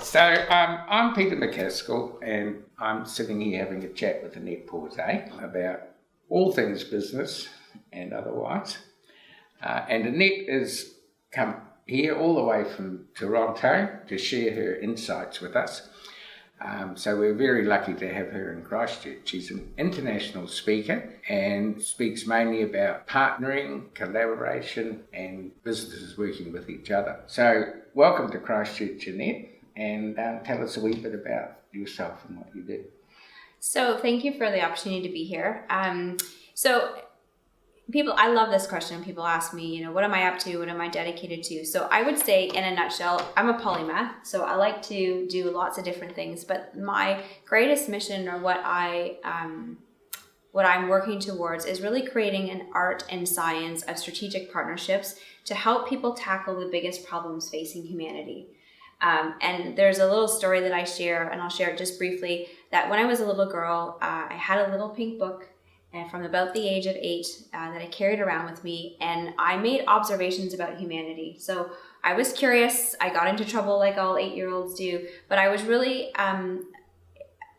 So I'm Peter McKASKELL, and I'm sitting here having a chat with Enette PAUZÉ about all things business and otherwise. And Enette has come here all the way from Toronto to share her insights with us. So we're very lucky to have her in Christchurch. She's an international speaker and speaks mainly about partnering, collaboration, and businesses working with each other. So welcome to Christchurch, Enette, and tell us a wee bit about yourself and what you do. So thank you for the opportunity to be here. I love this question. People ask me, what am I up to? What am I dedicated to? So I would say in a nutshell, I'm a polymath. So I like to do lots of different things, but my greatest mission, or what I'm working towards, is really creating an art and science of strategic partnerships to help people tackle the biggest problems facing humanity. And there's a little story that I share, and I'll share it just briefly, that when I was a little girl, I had a little pink book, and from about the age of 8 that I carried around with me, and I made observations about humanity. So I was curious. I got into trouble like all 8-year-olds do, but I was really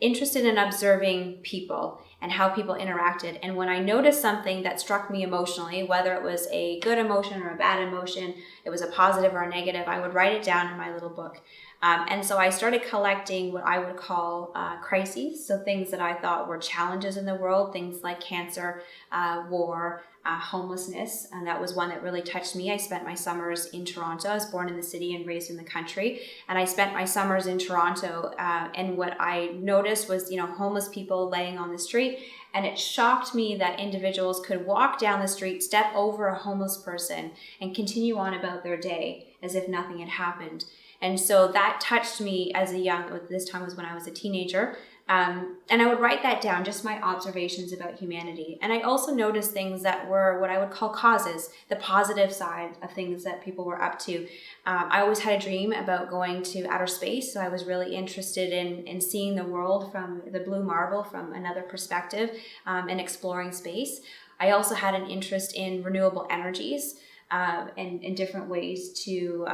interested in observing people and how people interacted. And when I noticed something that struck me emotionally, whether it was a good emotion or a bad emotion, it was a positive or a negative, I would write it down in my little book. And so I started collecting what I would call crises, so things that I thought were challenges in the world, things like cancer, war, homelessness, and that was one that really touched me. I spent my summers in Toronto. I was born in the city and raised in the country, and I spent my summers in Toronto, and what I noticed was, homeless people laying on the street, and it shocked me that individuals could walk down the street, step over a homeless person, and continue on about their day as if nothing had happened. And so that touched me as this time was when I was a teenager. And I would write that down, just my observations about humanity. And I also noticed things that were what I would call causes, the positive side of things that people were up to. I always had a dream about going to outer space, so I was really interested in seeing the world from the blue marble from another perspective, and exploring space. I also had an interest in renewable energies, and in different ways to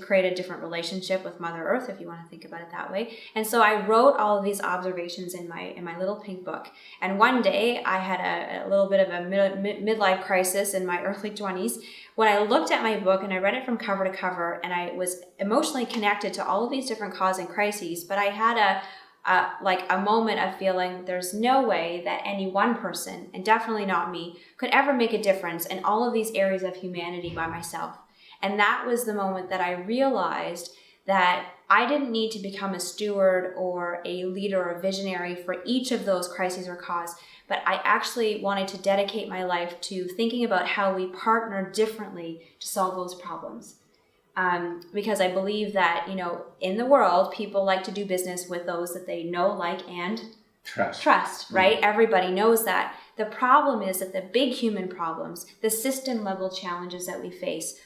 create a different relationship with Mother Earth, if you want to think about it that way. And so I wrote all of these observations in my little pink book. And one day I had a little bit of a midlife crisis in my early 20s when I looked at my book and I read it from cover to cover, and I was emotionally connected to all of these different causes and crises, but I had a moment of feeling there's no way that any one person, and definitely not me, could ever make a difference in all of these areas of humanity by myself. And that was the moment that I realized that I didn't need to become a steward or a leader or a visionary for each of those crises or causes, but I actually wanted to dedicate my life to thinking about how we partner differently to solve those problems. Because I believe that, in the world, people like to do business with those that they know, like, and trust, right? Mm-hmm. Everybody knows that. The problem is that the big human problems, the system level challenges that we face,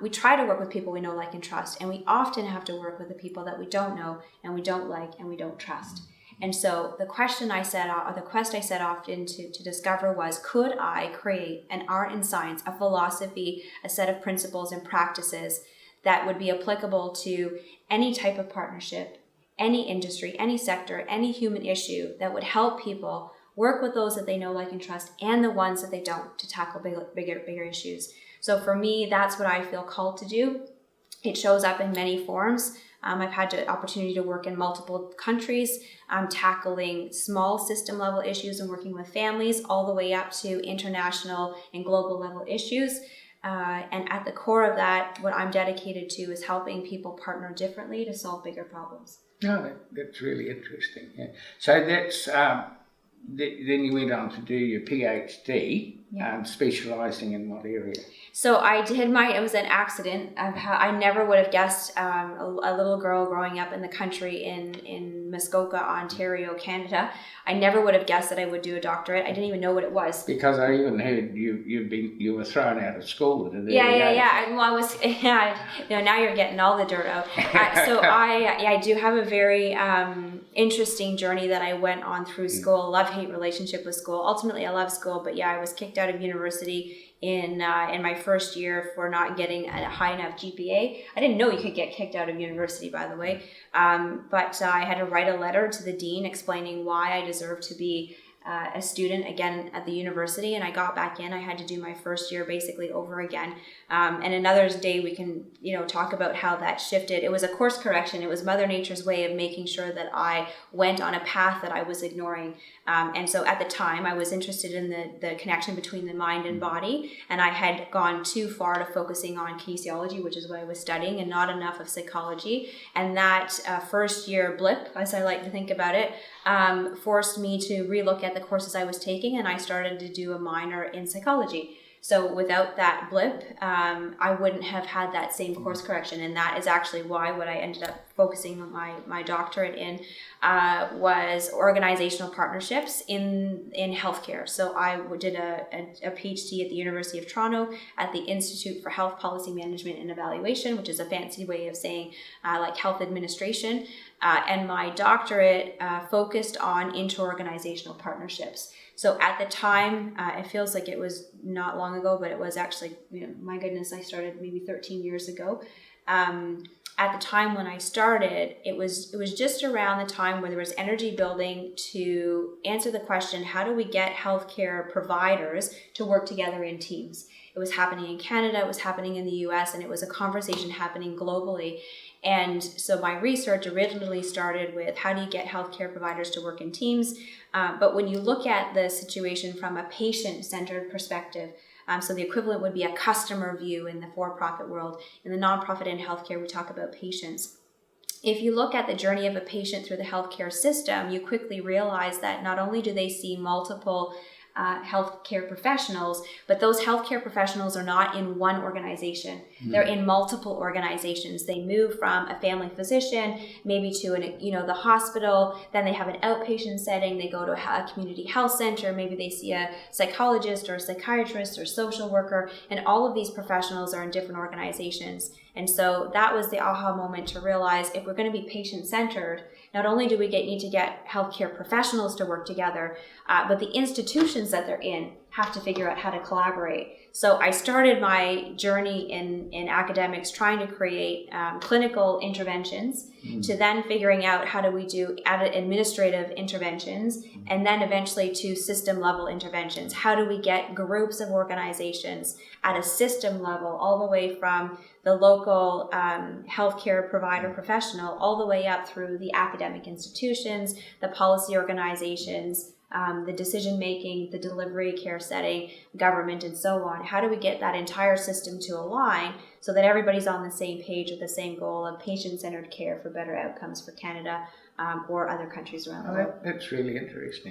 we try to work with people we know, like, and trust, and we often have to work with the people that we don't know and we don't like and we don't trust. And so the quest I set off to discover was, could I create an art and science, a philosophy, a set of principles and practices that would be applicable to any type of partnership, any industry, any sector, any human issue, that would help people work with those that they know, like, and trust, and the ones that they don't, to tackle bigger issues. So for me, that's what I feel called to do. It shows up in many forms. I've had the opportunity to work in multiple countries, tackling small system level issues and working with families, all the way up to international and global level issues. And at the core of that, what I'm dedicated to is helping people partner differently to solve bigger problems. Oh, that's really interesting. Yeah. So that's then you went on to do your PhD, specialising in what area? So I did it was an accident. I never would have guessed, a little girl growing up in the country in Muskoka, Ontario, Canada. I never would have guessed that I would do a doctorate. I didn't even know what it was. Because I even heard you were thrown out of school at an early age. I was. Now you're getting all the dirt out. I do have a very interesting journey that I went on through school. I love love-hate relationship with school. Ultimately, I love school, but yeah, I was kicked out of university in my first year for not getting a high enough GPA. I didn't know you could get kicked out of university, by the way. But I had to write a letter to the dean explaining why I deserved to be a student again at the university, and I got back in. I had to do my first year basically over again. And another day we can, talk about how that shifted. It was a course correction. It was Mother Nature's way of making sure that I went on a path that I was ignoring. And so at the time I was interested in the connection between the mind and body, and I had gone too far to focusing on kinesiology, which is what I was studying, and not enough of psychology. And that first year blip, as I like to think about it, forced me to relook at the courses I was taking, and I started to do a minor in psychology. So without that blip, I wouldn't have had that same course correction, and that is actually why what I ended up focusing on my doctorate in was organizational partnerships in healthcare. So I did a PhD at the University of Toronto at the Institute for Health Policy Management and Evaluation, which is a fancy way of saying like health administration. And my doctorate focused on interorganizational partnerships. So at the time, it feels like it was not long ago, but it was actually, my goodness, I started maybe 13 years ago. At the time when I started, it was just around the time where there was energy building to answer the question, how do we get healthcare providers to work together in teams? It was happening in Canada, it was happening in the US, and it was a conversation happening globally. And so my research originally started with how do you get healthcare providers to work in teams? But when you look at the situation from a patient-centered perspective, so the equivalent would be a customer view in the for-profit world. In the nonprofit and healthcare, we talk about patients. If you look at the journey of a patient through the healthcare system, you quickly realize that not only do they see multiple healthcare professionals, but those healthcare professionals are not in one organization. They're in multiple organizations. They move from a family physician maybe to the hospital, then they have an outpatient setting, they go to a community health center, maybe they see a psychologist or a psychiatrist or social worker, and all of these professionals are in different organizations. And so that was the aha moment to realize if we're going to be patient-centered, not only do we need to get healthcare professionals to work together, but the institutions that they're in have to figure out how to collaborate. So I started my journey in academics trying to create clinical interventions to then figuring out how do we do administrative interventions, and then eventually to system level interventions. How do we get groups of organizations at a system level all the way from the local healthcare provider professional all the way up through the academic institutions, the policy organizations, the decision-making, the delivery, care setting, government, and so on. How do we get that entire system to align so that everybody's on the same page with the same goal of patient-centered care for better outcomes for Canada or other countries around the world? That's really interesting.